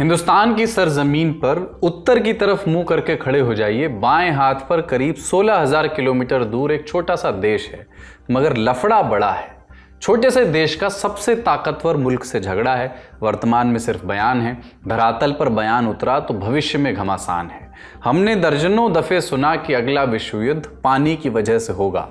हिंदुस्तान की सरजमीन पर उत्तर की तरफ मुंह करके खड़े हो जाइए। बाएं हाथ पर करीब 16,000 किलोमीटर दूर एक छोटा सा देश है, मगर लफड़ा बड़ा है। छोटे से देश का सबसे ताकतवर मुल्क से झगड़ा है। वर्तमान में सिर्फ बयान है, धरातल पर बयान उतरा तो भविष्य में घमासान है। हमने दर्जनों दफे सुना कि अगला विश्व युद्ध पानी की वजह से होगा,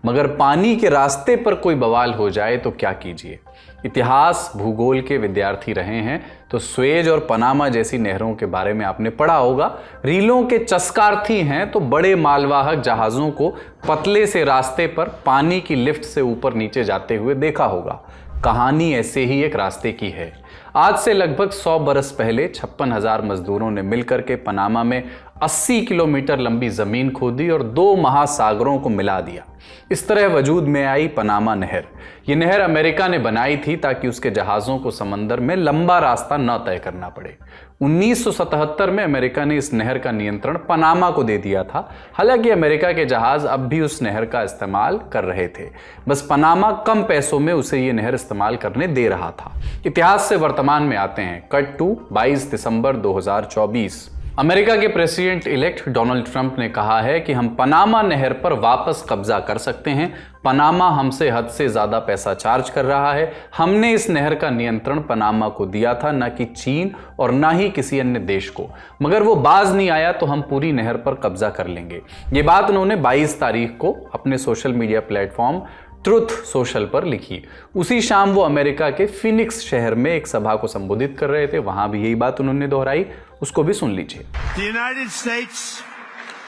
मगर पानी के रास्ते पर कोई बवाल हो जाए तो क्या कीजिए। इतिहास भूगोल के विद्यार्थी रहे हैं तो स्वेज और पनामा जैसी नहरों के बारे में आपने पढ़ा होगा। रीलों के चस्कार्थी हैं तो बड़े मालवाहक जहाज़ों को पतले से रास्ते पर पानी की लिफ्ट से ऊपर नीचे जाते हुए देखा होगा। कहानी ऐसे ही एक रास्ते की है। आज से लगभग 100 बरस पहले 56,000 मजदूरों ने मिलकर के पनामा में 80 किलोमीटर लंबी जमीन खोदी और 2 महासागरों को मिला दिया। इस तरह वजूद में आई पनामा नहर। ये नहर अमेरिका ने बनाई थी ताकि उसके जहाज़ों को समंदर में लंबा रास्ता न तय करना पड़े। 1977 में अमेरिका ने इस नहर का नियंत्रण पनामा को दे दिया था। हालांकि अमेरिका के जहाज़ अब भी उस नहर का इस्तेमाल कर रहे थे, बस पनामा कम पैसों में उसे ये नहर इस्तेमाल करने दे रहा था। इतिहास से वर्तमान में आते हैं। कट टू 22 दिसंबर 2024। अमेरिका के प्रेसिडेंट इलेक्ट डोनाल्ड ट्रंप ने कहा है कि हम पनामा नहर पर वापस कब्जा कर सकते हैं। पनामा हमसे हद से ज्यादा पैसा चार्ज कर रहा है। हमने इस नहर का नियंत्रण पनामा को दिया था, न कि चीन और न ही किसी अन्य देश को, मगर वो बाज नहीं आया तो हम पूरी नहर पर कब्जा कर लेंगे। ये बात उन्होंने 22 तारीख को अपने social media platform truth social पर लिखी। उसी शाम वो अमेरिका के फिनिक्स शहर में एक सभा को संबोधित कर रहे थे, वहां भी यही बात उन्होंने दोहराई। उसको भी सुन लीजिए। The United States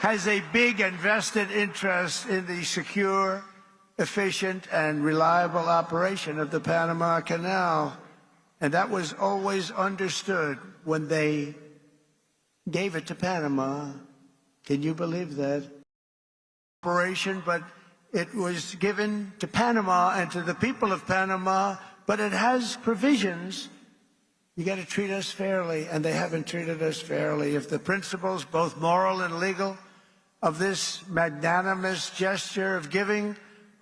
has a big and vested interest in the secure, efficient and reliable operation of the Panama Canal, and that was always understood when they gave it to Panama. Can you believe that? Operation, but it was given to Panama and to the people of Panama, but it has provisions. You got to treat us fairly, and they haven't treated us fairly. If the principles, both moral and legal, of this magnanimous gesture of giving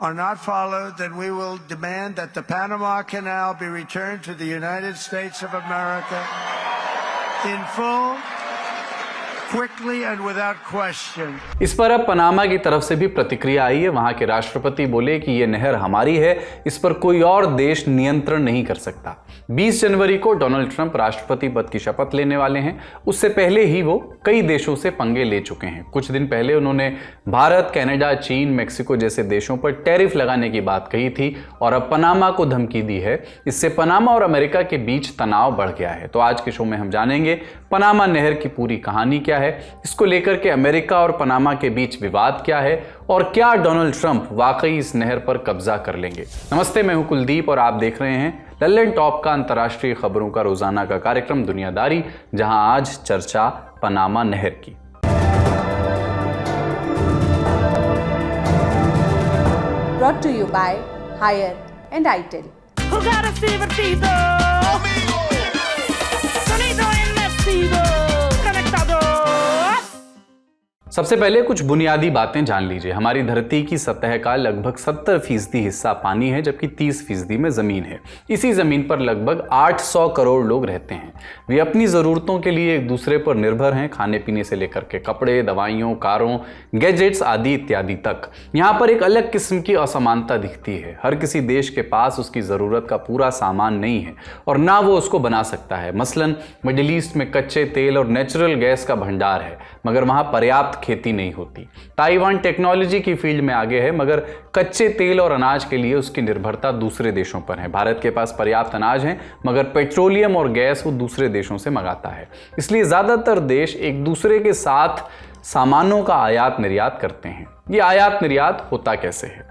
are not followed, then we will demand that the Panama Canal be returned to the United States of America in full, quickly and without question. इस पर अब Panama की तरफ से भी प्रतिक्रिया आई है। वहां के राष्ट्रपति बोले कि यह नहर हमारी है, इस पर कोई और देश नियंत्रण नहीं कर सकता। 20 जनवरी को डोनाल्ड ट्रंप राष्ट्रपति पद की शपथ लेने वाले हैं। उससे पहले ही वो कई देशों से पंगे ले चुके हैं। कुछ दिन पहले उन्होंने भारत, कनाडा, चीन, मेक्सिको जैसे देशों पर टैरिफ लगाने की बात कही थी और अब पनामा को धमकी दी है। इससे पनामा और अमेरिका के बीच तनाव बढ़ गया है। तो आज के शो में हम जानेंगे पनामा नहर की पूरी कहानी क्या है, इसको लेकर के अमेरिका और पनामा के बीच विवाद क्या है और क्या डोनाल्ड ट्रंप वाकई इस नहर पर कब्जा कर लेंगे। नमस्ते, मैं हूं कुलदीप और आप देख रहे हैं लल्लन टॉप का अंतर्राष्ट्रीय खबरों का रोजाना का कार्यक्रम दुनियादारी, जहां आज चर्चा पनामा नहर की। Brought to you by Haier and ITIL. सबसे पहले कुछ बुनियादी बातें जान लीजिए। हमारी धरती की सतह का लगभग 70% हिस्सा पानी है, जबकि 30% में ज़मीन है। इसी ज़मीन पर लगभग 800 करोड़ लोग रहते हैं। वे अपनी ज़रूरतों के लिए एक दूसरे पर निर्भर हैं, खाने पीने से लेकर के कपड़े, दवाइयों, कारों, गैजेट्स आदि इत्यादि तक। यहाँ पर एक अलग किस्म की असमानता दिखती है। हर किसी देश के पास उसकी ज़रूरत का पूरा सामान नहीं है और ना वो उसको बना सकता है। मसलन मिडिल ईस्ट में कच्चे तेल और नेचुरल गैस का भंडार है, मगर वहाँ पर्याप्त खेती नहीं होती। ताइवान टेक्नोलॉजी की फील्ड में आगे है, मगर कच्चे तेल और अनाज के लिए उसकी निर्भरता दूसरे देशों पर है। भारत के पास पर्याप्त अनाज है, मगर पेट्रोलियम और गैस वो दूसरे देशों से मंगाता है। इसलिए ज्यादातर देश एक दूसरे के साथ सामानों का आयात निर्यात करते हैं। ये आयात निर्यात होता कैसे है?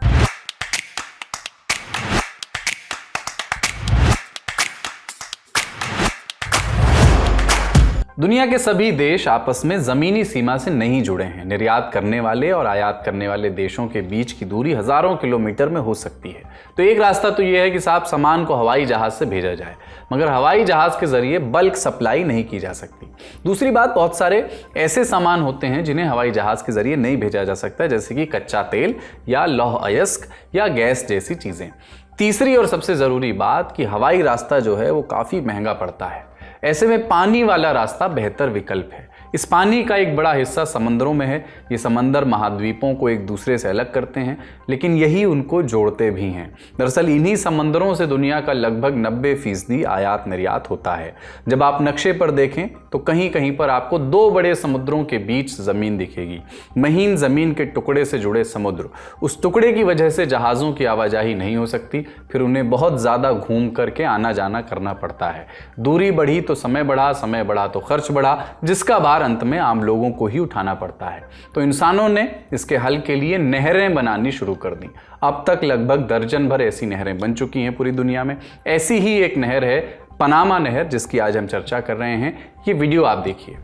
दुनिया के सभी देश आपस में जमीनी सीमा से नहीं जुड़े हैं। निर्यात करने वाले और आयात करने वाले देशों के बीच की दूरी हजारों किलोमीटर में हो सकती है। तो एक रास्ता तो यह है कि साहब सामान को हवाई जहाज से भेजा जाए, मगर हवाई जहाज के जरिए बल्क सप्लाई नहीं की जा सकती। दूसरी बात, बहुत सारे ऐसे सामान होते हैं जिन्हें हवाई जहाज के जरिए नहीं भेजा जा सकता, जैसे कि कच्चा तेल या लौह अयस्क या गैस जैसी चीजें। तीसरी और सबसे जरूरी बात कि हवाई रास्ता जो है वो काफी महंगा पड़ता है। ऐसे में पानी वाला रास्ता बेहतर विकल्प है। इस पानी का एक बड़ा हिस्सा समंदरों में है। ये समंदर महाद्वीपों को एक दूसरे से अलग करते हैं, लेकिन यही उनको जोड़ते भी हैं। दरअसल इन्हीं समंदरों से दुनिया का लगभग 90% आयात निर्यात होता है। जब आप नक्शे पर देखें तो कहीं कहीं पर आपको दो बड़े समुद्रों के बीच जमीन दिखेगी। महीन जमीन के टुकड़े से जुड़े समुद्र, उस टुकड़े की वजह से जहाज़ों की आवाजाही नहीं हो सकती, फिर उन्हें बहुत ज़्यादा घूम करके आना जाना करना पड़ता है। दूरी बढ़ी तो समय बढ़ा, समय बढ़ा तो खर्च बढ़ा, जिसका भार अंत में आम लोगों को ही उठाना पड़ता है। तो इंसानों ने इसके हल के लिए नहरें बनानी शुरू कर दी। अब तक लगभग दर्जन भर ऐसी नहरें बन चुकी हैं पूरी दुनिया में। ऐसी ही एक नहर है पनामा नहर, जिसकी आज हम चर्चा कर रहे हैं। ये वीडियो आप देखिए।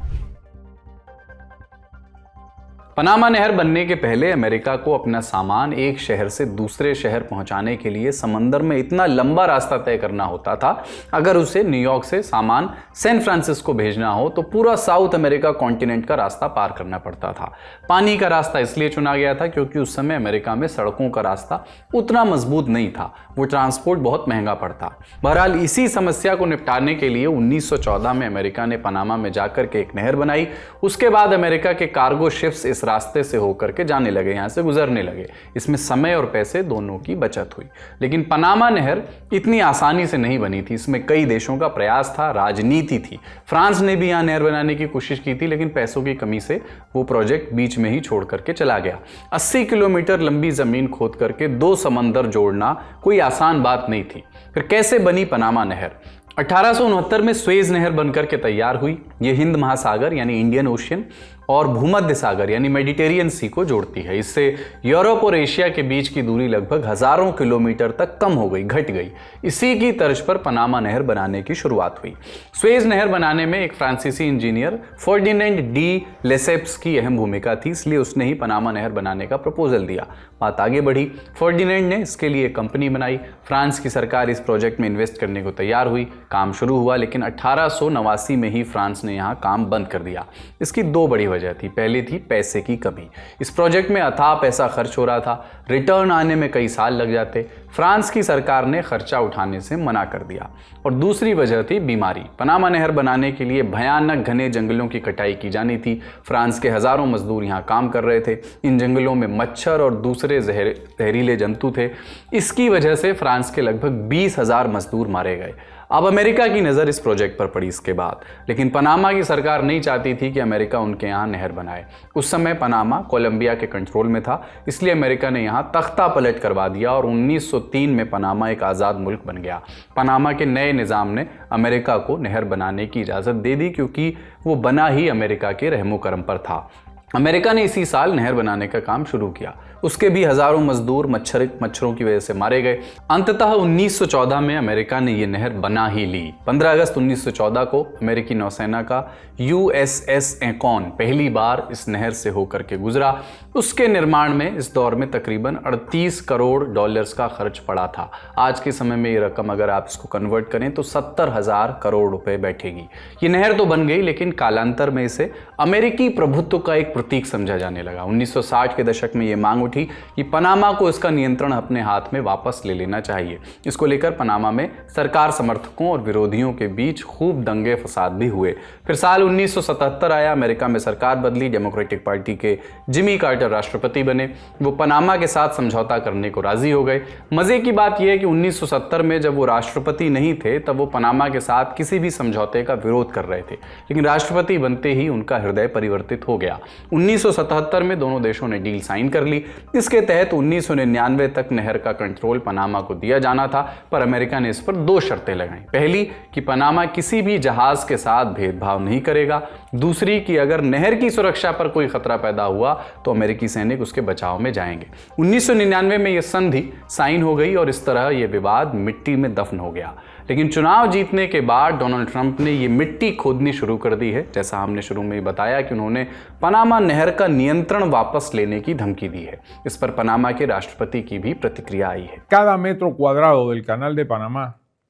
पनामा नहर बनने के पहले अमेरिका को अपना सामान एक शहर से दूसरे शहर पहुंचाने के लिए समंदर में इतना लंबा रास्ता तय करना होता था। अगर उसे न्यूयॉर्क से सामान सैन फ्रांसिस्को भेजना हो तो पूरा साउथ अमेरिका कॉन्टिनेंट का रास्ता पार करना पड़ता था। पानी का रास्ता इसलिए चुना गया था क्योंकि उस समय अमेरिका में सड़कों का रास्ता उतना मजबूत नहीं था, वो ट्रांसपोर्ट बहुत महंगा पड़ता। बहरहाल इसी समस्या को निपटाने के लिए 1914 में अमेरिका ने पनामा में जाकर के एक नहर बनाई। उसके बाद अमेरिका के कार्गो शिप्स इस रास्ते से होकर के जाने लगे, यहां से गुजरने लगे। इसमें समय और पैसे दोनों की बचत हुई। लेकिन पनामा नहर इतनी आसानी से नहीं बनी थी। इसमें कई देशों का प्रयास था, राजनीति थी। फ्रांस ने भी यहां नहर बनाने की कोशिश की थी, लेकिन पैसों की कमी से वो प्रोजेक्ट बीच में ही छोड़ करके चला गया। 80 किलोमीटर लंबी जमीन खोद करके दो समंदर जोड़ना कोई आसान बात नहीं थी। फिर कैसे बनी पनामा नहर? 1869 में स्वेज नहर बनकर के तैयार हुई। ये हिंद महासागर यानी इंडियन ओशियन और भूमध्य सागर यानी मेडिटेरियन सी को जोड़ती है। इससे यूरोप और एशिया के बीच की दूरी लगभग हजारों किलोमीटर तक कम हो गई, घट गई। इसी की तर्ज पर पनामा नहर बनाने की शुरुआत हुई। स्वेज नहर बनाने में एक फ्रांसीसी इंजीनियर फर्डिनेंड डी लेसेप्स की अहम भूमिका थी, इसलिए उसने ही पनामा नहर बनाने का प्रपोजल दिया। बात आगे बढ़ी। फर्डिनेंड ने इसके लिए कंपनी बनाई। फ्रांस की सरकार इस प्रोजेक्ट में इन्वेस्ट करने को तैयार हुई। काम शुरू हुआ, लेकिन 1889 में ही फ्रांस ने यहाँ काम बंद कर दिया। इसकी दो बड़ी वजह थी। पहली थी पैसे की कमी। इस प्रोजेक्ट में अथाह पैसा खर्च हो रहा था, रिटर्न आने में कई साल लग जाते। फ्रांस की सरकार ने खर्चा उठाने से मना कर दिया। और दूसरी वजह थी बीमारी। पनामा नहर बनाने के लिए भयानक घने जंगलों की कटाई की जानी थी। फ्रांस के हजारों मजदूर यहाँ काम कर रहे थे। इन जंगलों में मच्छर और दूसरे जहरीले जंतु थे। इसकी वजह से फ्रांस के लगभग 20,000 मजदूर मारे गए। अब अमेरिका की नज़र इस प्रोजेक्ट पर पड़ी इसके बाद, लेकिन पनामा की सरकार नहीं चाहती थी कि अमेरिका उनके यहाँ नहर बनाए। उस समय पनामा कोलंबिया के कंट्रोल में था, इसलिए अमेरिका ने यहाँ तख्ता पलट करवा दिया और 1903 में पनामा एक आज़ाद मुल्क बन गया। पनामा के नए निज़ाम ने अमेरिका को नहर बनाने की इजाज़त दे दी, क्योंकि वो बना ही अमेरिका के रहमो करम पर था। अमेरिका ने इसी साल नहर बनाने का काम शुरू किया। उसके भी हजारों मजदूर मच्छरों की वजह से मारे गए। अंततः 1914 में अमेरिका ने यह नहर बना ही ली। 15 अगस्त 1914 को अमेरिकी नौसेना का USS एकॉन पहली बार इस नहर से होकर के गुजरा। उसके निर्माण में इस दौर में तकरीबन 38 करोड़ डॉलर्स का खर्च पड़ा था। आज के समय में ये रकम अगर आप इसको कन्वर्ट करें तो 70,000 करोड़ रुपए बैठेगी। ये नहर तो बन गई, लेकिन कालांतर में इसे अमेरिकी प्रभुत्व का एक प्रतीक समझा जाने लगा। 1960 के दशक में यह मांग उठी कि पनामा को इसका नियंत्रण अपने हाथ में वापस ले लेना चाहिए। इसको लेकर पनामा में सरकार समर्थकों और विरोधियों के बीच खूब दंगे फसाद भी हुए। फिर साल 1977 आया, अमेरिका में सरकार बदली। डेमोक्रेटिक पार्टी के जिमी कार्टर राष्ट्रपति बने। वो पनामा के साथ समझौता करने को राजी हो गए। मजे की बात यह है कि 1970 में जब वो राष्ट्रपति नहीं थे, तब वो पनामा के साथ किसी भी समझौते का विरोध कर रहे थे, लेकिन राष्ट्रपति बनते ही उनका हृदय परिवर्तित हो गया। 1977 में दोनों देशों ने डील साइन कर ली। इसके तहत 1999 तक नहर का कंट्रोल पनामा को दिया जाना था, पर अमेरिका ने इस पर दो शर्तें लगाई। पहली कि पनामा किसी भी जहाज के साथ भेदभाव नहीं करेगा। दूसरी कि अगर नहर की सुरक्षा पर कोई खतरा पैदा हुआ तो अमेरिकी सैनिक उसके बचाव में जाएंगे। 1999 में यह संधि साइन हो गई और इस तरह यह विवाद मिट्टी में दफन हो गया। लेकिन चुनाव जीतने के बाद डोनाल्ड ट्रंप ने ये मिट्टी खोदनी शुरू कर दी है। जैसा हमने शुरू में ही बताया कि उन्होंने पनामा नहर का नियंत्रण वापस लेने की धमकी दी है। इस पर पनामा के राष्ट्रपति की भी प्रतिक्रिया आई है। Cada metro cuadrado del canal de Panamá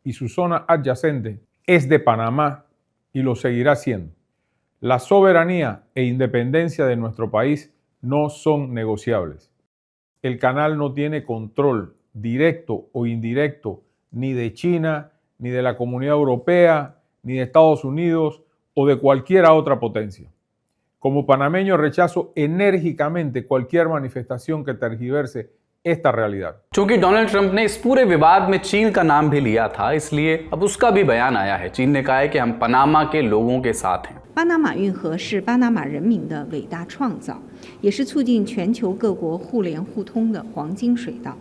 y su zona adyacente es de Panamá y lo seguirá siendo. La soberanía e independencia de nuestro país no son negociables. El canal no tiene control directo o indirecto ni de China, ni de la Comunidad Europea, ni de Estados Unidos o de cualquiera otra potencia. Como panameño rechazo enérgicamente cualquier manifestación que tergiverse esta realidad. चूंकि Donald Trump ने इस पूरे विवाद में चीन का नाम भी लिया था, इसलिए अब उसका भी बयान आया है। चीन ने कहा है कि हम पनामा के लोगों के साथ हैं। 巴拿马运河是巴拿马人民的伟大创造，也是促进全球各国互联互通的黄金水道。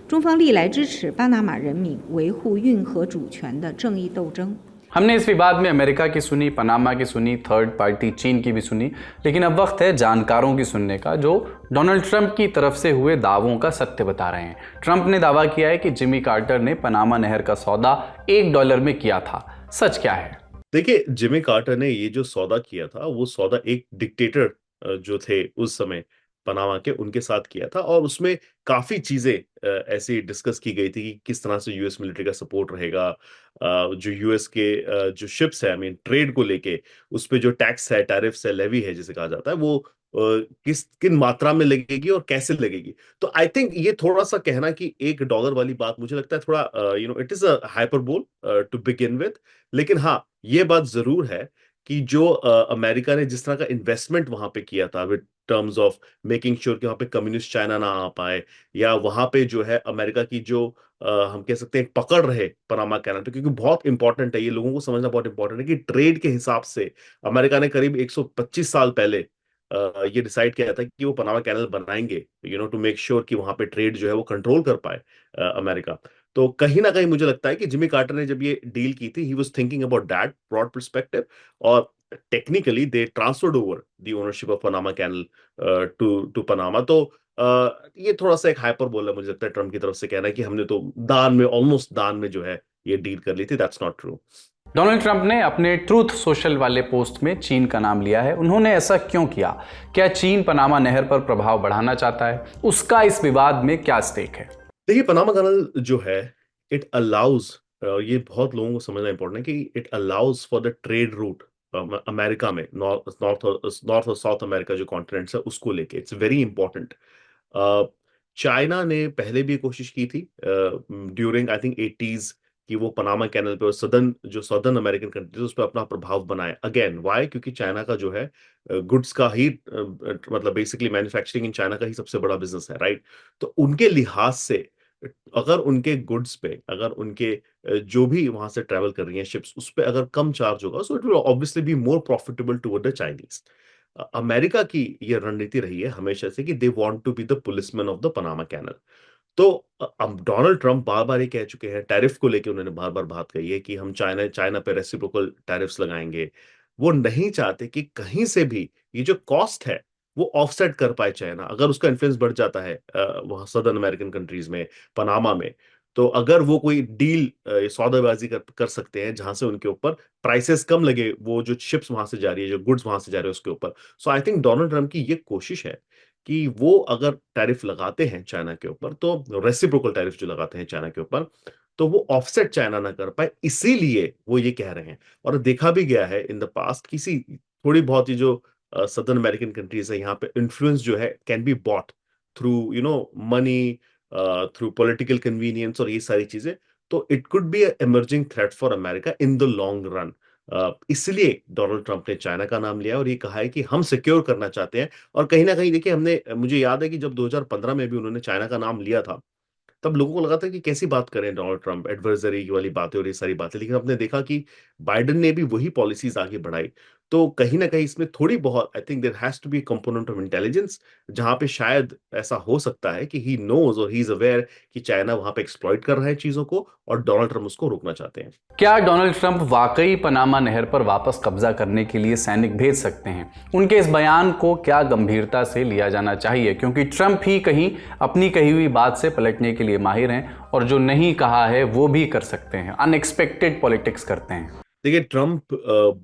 中方历来支持巴拿马人民维护运河主权的正义斗争。 हमने इस विवाद में अमेरिका की सुनी, पनामा की सुनी, थर्ड पार्टी चीन की भी सुनी, लेकिन अब वक्त है जानकारों की सुनने का जो डोनाल्ड ट्रंप की तरफ से हुए दावों का सत्य बता रहे हैं। ट्रंप ने दावा किया है कि जिमी कार्टर ने पनामा नहर का सौदा $1 में किया था। सच क्या है? देखिए, जिमी कार्टर ने ये जो सौदा किया था वो सौदा एक डिक्टेटर जो थे उस समय पनामा के, उनके साथ किया था और उसमें काफी चीजें ऐसी डिस्कस की गई थी कि किस तरह से यूएस मिलिट्री का सपोर्ट रहेगा, जो यूएस के जो शिप्स है, आई मीन ट्रेड को लेके उस पे जो टैक्स है, टैरिफ्स है, लेवी है जिसे कहा जाता है, वो किन मात्रा में लगेगी और कैसे लगेगी। तो आई थिंक ये थोड़ा सा कहना कि $1 वाली बात मुझे लगता है थोड़ा it is a hyperbole to begin with. लेकिन हाँ, ये बात जरूर है कि जो अमेरिका ने जिस तरह का इन्वेस्टमेंट वहां पे किया था with terms of making sure कि वहां पे कम्युनिस्ट चाइना ना आ पाए, या वहां पे जो है अमेरिका की जो हम कह सकते हैं पकड़ रहे पनामा कैनाल पे, क्योंकि बहुत इंपॉर्टेंट है, ये लोगों को समझना बहुत इंपॉर्टेंट है कि ट्रेड के हिसाब से अमेरिका ने करीब 125 साल पहले ये डिसाइड किया था कि वो पनामा कैनाल बनाएंगे, टू मेक श्योर कि वहां पे ट्रेड जो है वो कंट्रोल कर पाए अमेरिका। तो कहीं ना कहीं मुझे लगता है कि जिमी कार्टर ने जब ये डील की थी, he was thinking about that broad perspective, और technically they transferred over the ownership of Panama Canal to Panama. तो ये थोड़ा सा एक हाइपरबोल है, मुझे लगता है ट्रम्प की तरफ से कहना है कि हमने तो ऑलमोस्ट दान में जो है ये डील कर ली थी। That's not true. Donald Trump ने अपने ट्रूथ सोशल वाले पोस्ट में चीन का नाम लिया है। उन्होंने ऐसा क्यों किया? क्या चीन पनामा नहर पर प्रभाव बढ़ाना चाहता है? उसका इस विवाद में क्या स्टेक है? देखिए, पनामा कैनाल जो है इट अलाउज, ये बहुत लोगों को समझना इंपॉर्टेंट है कि it allows for the trade route America में, नॉर्थ और साउथ अमेरिका जो कॉन्टिनेंट्स है उसको लेके, इट्स वेरी इंपॉर्टेंट। चाइना ने पहले भी कोशिश की थी ड्यूरिंग आई थिंक 80s कि वो पनामा कैनल पे और सदर्न अमेरिकन कंट्रीज उस पर अपना प्रभाव बनाए। Again Y? क्योंकि चाइना का जो है गुड्स का ही मतलब बेसिकली मैन्युफैक्चरिंग इन चाइना का ही सबसे बड़ा बिजनेस है, राइट? तो उनके लिहाज से अगर उनके गुड्स पे, अगर उनके जो भी वहां से ट्रेवल कर रही हैं शिप्स, उस पे अगर कम चार्ज होगा, so it will obviously be more profitable toward the Chinese. America की ये रणनीति रही है हमेशा से कि they want to be the policeman of the Panama canal. तो अब डोनाल्ड ट्रंप बार बार ये कह चुके हैं, टैरिफ को लेके उन्होंने बार बार बात कही है कि हम चाइना पे रेसिप्रोकल टैरिफ्स लगाएंगे। वो नहीं चाहते कि कहीं से भी ये जो कॉस्ट है वो ऑफसेट कर पाए चाइना। अगर उसका इन्फ्लुएंस बढ़ जाता है वहां सदर्न अमेरिकन कंट्रीज में, पनामा में, तो अगर वो कोई डील सौदेबाजी कर सकते हैं जहां से उनके ऊपर प्राइसेस कम लगे, वो जो शिप्स वहां से जा रही है, जो गुड्स वहां से जा रहे हैं उसके ऊपर। सो आई थिंक डोनाल्ड ट्रंप की ये कोशिश है कि वो अगर टैरिफ लगाते हैं चाइना के ऊपर, तो रेसिप्रोकल टैरिफ जो लगाते हैं चाइना के ऊपर, तो वो ऑफसेट चाइना ना कर पाए, इसीलिए वो ये कह रहे हैं। और देखा भी गया है इन द पास्ट, किसी थोड़ी बहुत ही जो सदर्न अमेरिकन कंट्रीज है, यहाँ पे इन्फ्लुएंस जो है can be bought through money, through political convenience और ये सारी चीजें। तो it could be emerging threat for America in the long run. इसलिए डोनाल्ड ट्रंप ने चाइना का नाम लिया और ये कहा है कि हम सिक्योर करना चाहते हैं। और कहीं ना कहीं देखिए, मुझे याद है कि जब 2015 में भी उन्होंने चाइना का नाम लिया था, तब लोगों को लगा था कि कैसी बात करें डोनाल्ड ट्रंप, एडवर्सरी वाली बातें और ये सारी बातें। लेकिन आपने देखा कि बाइडेन ने भी वही पॉलिसीज आगे बढ़ाई। तो कहीं ना कहीं इसमें थोड़ी बहुत I think there has to be component of intelligence, जहां पे शायद ऐसा हो सकता है कि ही नोज और ही इज अवेयर कि चाइना वहां पे एक्सप्लॉइट कर रहा है चीजों को और डोनाल्ड ट्रंप उसको रोकना चाहते हैं। क्या डोनाल्ड ट्रंप वाकई पनामा नहर पर वापस कब्जा करने के लिए सैनिक भेज सकते हैं? उनके इस बयान को क्या गंभीरता से लिया जाना चाहिए? क्योंकि ट्रंप ही कहीं अपनी कही हुई बात से पलटने के लिए माहिर हैं और जो नहीं कहा है वो भी कर सकते हैं, अनएक्सपेक्टेड पॉलिटिक्स करते हैं। देखिए, ट्रंप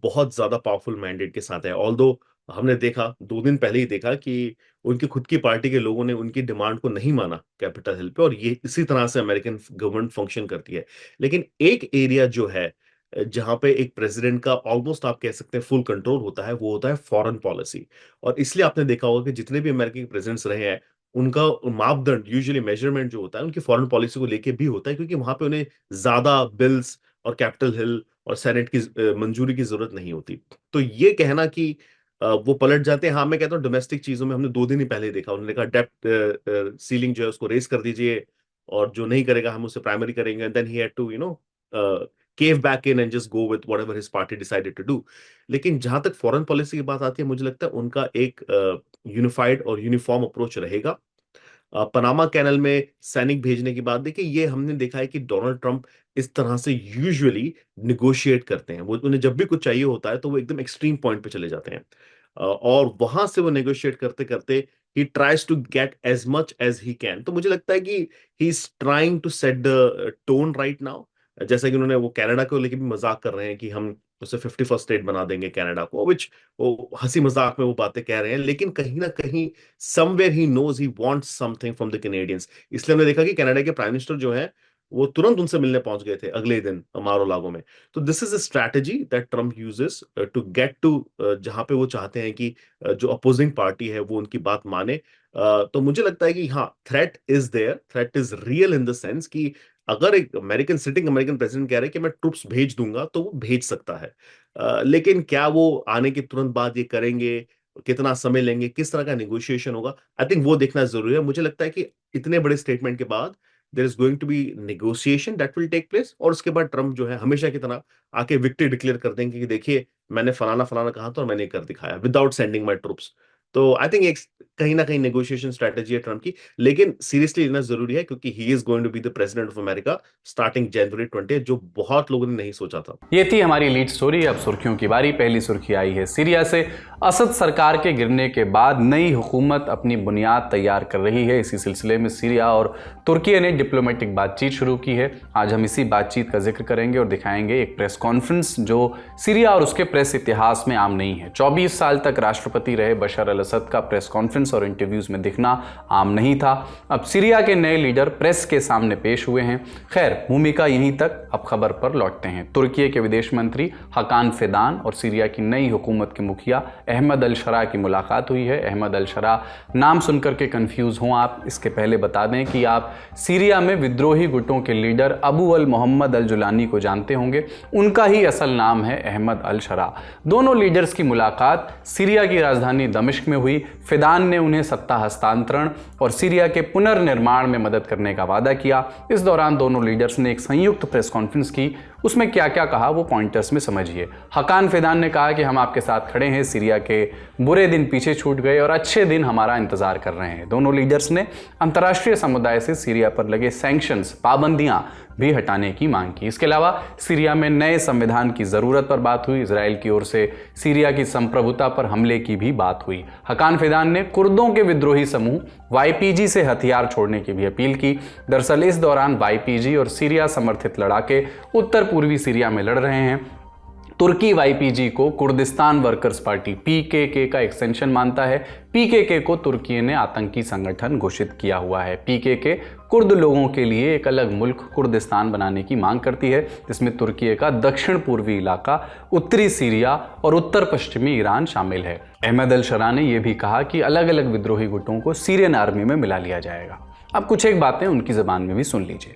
बहुत ज्यादा पावरफुल मैंडेट के साथ है। ऑल्दो हमने देखा 2 दिन पहले ही देखा कि उनकी खुद की पार्टी के लोगों ने उनकी डिमांड को नहीं माना कैपिटल हिल पे, और ये इसी तरह से अमेरिकन गवर्नमेंट फंक्शन करती है। लेकिन एक एरिया जो है जहां पे एक प्रेसिडेंट का ऑलमोस्ट आप कह सकते हैं फुल कंट्रोल होता है, वो होता है फॉरेन पॉलिसी। और इसलिए आपने देखा होगा कि जितने भी अमेरिकी प्रेसिडेंट्स रहे हैं, उनका मापदंड यूजुअली मेजरमेंट जो होता है उनकी फॉरेन पॉलिसी को लेके भी होता है, क्योंकि वहां पे उन्हें ज्यादा बिल्स और कैपिटल हिल और सेनेट की मंजूरी की जरूरत नहीं होती। तो ये कहना कि वो पलट जाते हैं, हाँ मैं कहता हूँ डोमेस्टिक चीजों में हमने 2 दिन ही पहले देखा, उन्होंने कहा डेप्ट सीलिंग जो है उसको रेस कर दीजिए और जो नहीं करेगा हम उससे प्राइमरी करेंगे, and then he had to cave back in and just go with whatever his party decided to do। लेकिन जहां तक फॉरेन पॉलिसी की बात आती है, मुझे लगता है उनका एक यूनिफाइड और यूनिफॉर्म अप्रोच रहेगा। पनामा कैनल में सैनिक भेजने की बात देखिए, ये हमने देखा है कि डोनाल्ड ट्रंप इस तरह से यूजुअली निगोशिएट करते हैं। वो उन्हें जब भी कुछ चाहिए होता है तो वो एकदम एक्सट्रीम पॉइंट पे चले जाते हैं, और वहां से वो नेगोशिएट करते करते he tries to get as much as he can। तो मुझे लगता है कि he is trying to set the tone right now। जैसा कि उन्होंने वो कनाडा को लेके भी मजाक कर रहे हैं कि हम उसे 51st स्टेट बना देंगे कनाडा को, विच वो हंसी मजाक में वो बातें कह रहे हैं, लेकिन कहीं ना कहीं somewhere he knows he wants something from the Canadians. इसलिए हमने देखा कि कनाडा के प्राइम मिनिस्टर जो है वो तुरंत उनसे मिलने पहुंच गए थे अगले दिन मारो लागो में। तो this is a strategy that Trump uses to get to जहां पे वो चाहते हैं कि जो अपोजिंग पार्टी है वो उनकी बात माने। तो मुझे लगता है कि हाँ, threat is there, threat is real in the sense कि अगर एक सिटिंग अमेरिकन प्रेसिडेंट कह रहे हैं कि मैं ट्रुप्स भेज दूंगा तो वो भेज सकता है, लेकिन क्या वो आने के तुरंत बाद ये करेंगे, कितना समय लेंगे, किस तरह का नेगोशिएशन होगा, आई थिंक वो देखना जरूरी है। मुझे लगता है कि इतने बड़े स्टेटमेंट के बाद there is going to be negotiation that will take place, और उसके बाद ट्रम्प जो है हमेशा की तरह आके विक्ट्री डिक्लेयर कर देंगे कि देखिए मैंने फलाना फलाना कहा था और मैंने कर दिखाया विदाउट सेंडिंग माय ट्रुप्स। तो आई थिंक एक कहीं ना कहीं नेगोशिएशन स्ट्रेटेजी है ट्रम्प की, लेकिन सीरियसली लेना जरूरी है क्योंकि he is going to be the president of America starting January 20, जो बहुत लोगों ने नहीं सोचा था। ये थी हमारी लीड स्टोरी। अब सुर्खियों की बारी। पहली सुर्खी आई है सीरिया से। असद सरकार के गिरने के बाद नई हुकूमत अपनी बुनियाद तैयार कर रही है। इसी सिलसिले में सीरिया और तुर्की ने डिप्लोमेटिक बातचीत शुरू की है। आज हम इसी बातचीत का जिक्र करेंगे और दिखाएंगे एक प्रेस कॉन्फ्रेंस जो सीरिया और उसके प्रेस इतिहास में आम नहीं है। 24 साल तक राष्ट्रपति रहे बशर अल असद का प्रेस कॉन्फ्रेंस और इंटरव्यूज में दिखना आम नहीं था। अब सीरिया के नए लीडर प्रेस के सामने पेश हुए हैं। खैर, भूमिका यहीं तक। अब खबर पर लौटते हैं। तुर्की के विदेश मंत्री हकान फिदान और सीरिया की नई हुकूमत के मुखिया अहमद अल शरा की मुलाकात हुई है। अहमद अल शरा नाम सुनकर के कंफ्यूज हों आप, इसके पहले बता दें कि आप सीरिया में विद्रोही गुटों के लीडर अबू अल मोहम्मद अल जुलानी को जानते होंगे। उनका ही असल नाम है अहमद अल शरा। दोनों लीडर्स की मुलाकात सीरिया की राजधानी दमिश्क में हुई। फिदान ने उन्हें सत्ता हस्तांतरण और सीरिया के पुनर्निर्माण में मदद करने का वादा किया। इस दौरान दोनों लीडर्स ने एक संयुक्त प्रेस कॉन्फ्रेंस की। उसमें क्या क्या कहा वो पॉइंटर्स में समझिए। हकान फिदान ने कहा कि हम आपके साथ खड़े हैं, सीरिया के बुरे दिन पीछे छूट गए और अच्छे दिन हमारा इंतजार कर रहे हैं। दोनों लीडर्स ने अंतर्राष्ट्रीय समुदाय से सीरिया पर लगे सैंक्शंस, पाबंदियां भी हटाने की मांग की। इसके अलावा सीरिया में नए संविधान की जरूरत पर बात हुई। इजराइल की ओर से सीरिया की संप्रभुता पर हमले की भी बात हुई। हकान फिदान ने कुर्दों के विद्रोही समूह YPG से हथियार छोड़ने की भी अपील की। दरअसल इस दौरान YPG और सीरिया समर्थित लड़ाके उत्तर पूर्वी सीरिया में लड़ रहे हैं। तुर्की YPG को कुर्दिस्तान वर्कर्स पार्टी PKK का एक्सटेंशन मानता है। PKK को तुर्की ने आतंकी संगठन घोषित किया हुआ है। PKK कुर्द लोगों के लिए एक अलग मुल्क कुर्दिस्तान बनाने की मांग करती है, जिसमें तुर्की का दक्षिण पूर्वी इलाका, उत्तरी सीरिया और उत्तर पश्चिमी ईरान शामिल है। अहमद अल शरा ने यह भी कहा कि अलग अलग विद्रोही गुटों को सीरियन आर्मी में मिला लिया जाएगा। अब कुछ एक बातें उनकी ज़बान में भी सुन लीजिए।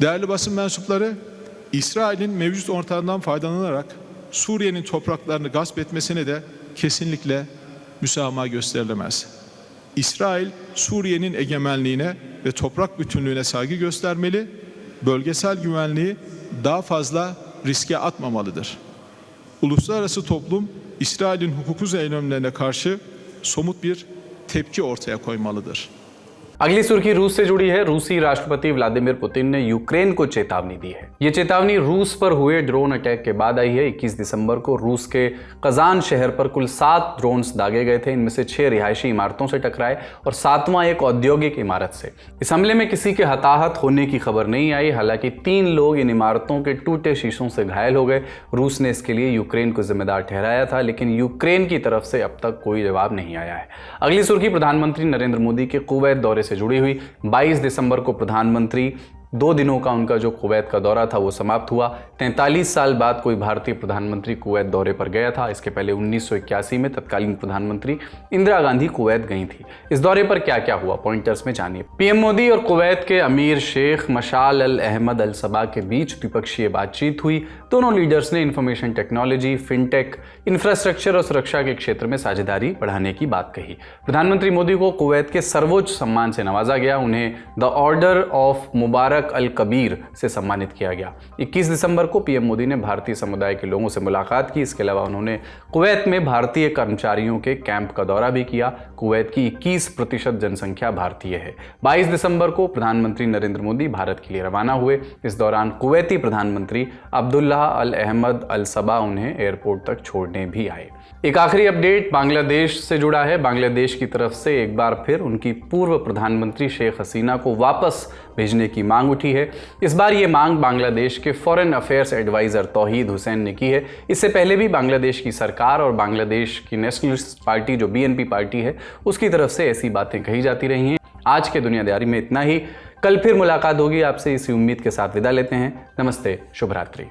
Değerli basın mensupları, İsrail'in mevcut ortamdan faydalanarak Suriye'nin topraklarını gasp etmesine de kesinlikle müsamaha gösterilemez. İsrail, Suriye'nin egemenliğine ve toprak bütünlüğüne saygı göstermeli, bölgesel güvenliği daha fazla riske atmamalıdır. Uluslararası toplum, İsrail'in hukuksuz eylemlerine karşı somut bir tepki ortaya koymalıdır. अगली सुर्खी रूस से जुड़ी है। रूसी राष्ट्रपति Vladimir Putin ने Ukraine को चेतावनी दी है। ये चेतावनी रूस पर हुए ड्रोन अटैक के बाद आई है। 21 दिसंबर को रूस के कजान शहर पर कुल 7 ड्रोन्स दागे गए थे। इनमें से 6 रिहायशी इमारतों से टकराए और 7वां एक औद्योगिक इमारत से। इस हमले में किसी के हताहत होने की खबर नहीं आई। हालांकि 3 लोग इन इमारतों के टूटे शीशों से घायल हो गए। रूस ने इसके लिए यूक्रेन को जिम्मेदार ठहराया था, लेकिन यूक्रेन की तरफ से अब तक कोई जवाब नहीं आया है। अगली सुर्खी प्रधानमंत्री नरेंद्र मोदी के कुवैत दौरे से जुड़ी हुई। 22 दिसंबर को प्रधानमंत्री 2 दिनों का उनका जो कुवैत का दौरा था वो समाप्त हुआ। 43 साल बाद कोई भारतीय प्रधानमंत्री कुवैत दौरे पर गया था। इसके पहले 1981 में तत्कालीन प्रधानमंत्री इंदिरा गांधी कुवैत गई थी। इस दौरे पर क्या क्या हुआ, पॉइंटर्स में जानिए। पीएम मोदी और कुवैत के अमीर शेख मशाल अल अहमद अल सबा के बीच द्विपक्षीय बातचीत हुई। दोनों लीडर्स ने इंफॉर्मेशन टेक्नोलॉजी, फिनटेक, इंफ्रास्ट्रक्चर और सुरक्षा के क्षेत्र में साझेदारी बढ़ाने की बात कही। प्रधानमंत्री मोदी को कुवैत के सर्वोच्च सम्मान से नवाजा गया। उन्हें द ऑर्डर ऑफ मुबारक अल कबीर से सम्मानित किया गया। 21 दिसंबर को पीएम मोदी ने भारतीय समुदाय के लोगों से मुलाकात की। इसके अलावा उन्होंने कुवैत में भारतीय कर्मचारियों के कैंप का दौरा भी किया। कुवैत की 21% जनसंख्या भारतीय है। 22 दिसंबर को प्रधानमंत्री नरेंद्र मोदी भारत के लिए रवाना हुए। इस दौरान कुवैती प्रधानमंत्री अब्दुल्लाह अल अहमद अल सबा उन्हें एयरपोर्ट तक छोड़ने भी आए। एक आखिरी अपडेट बांग्लादेश से जुड़ा है। बांग्लादेश की तरफ से एक बार फिर उनकी पूर्व प्रधानमंत्री शेख हसीना को वापस भेजने की मांग उठी है। इस बार ये मांग बांग्लादेश के फॉरेन अफेयर्स एडवाइजर तौहीद हुसैन ने की है। इससे पहले भी बांग्लादेश की सरकार और बांग्लादेश की नेशनलिस्ट पार्टी जो BNP पार्टी है उसकी तरफ से ऐसी बातें कही जाती रही हैं। आज के दुनियादारी में इतना ही। कल फिर मुलाकात होगी आपसे, इसी उम्मीद के साथ विदा लेते हैं। नमस्ते, शुभ रात्रि।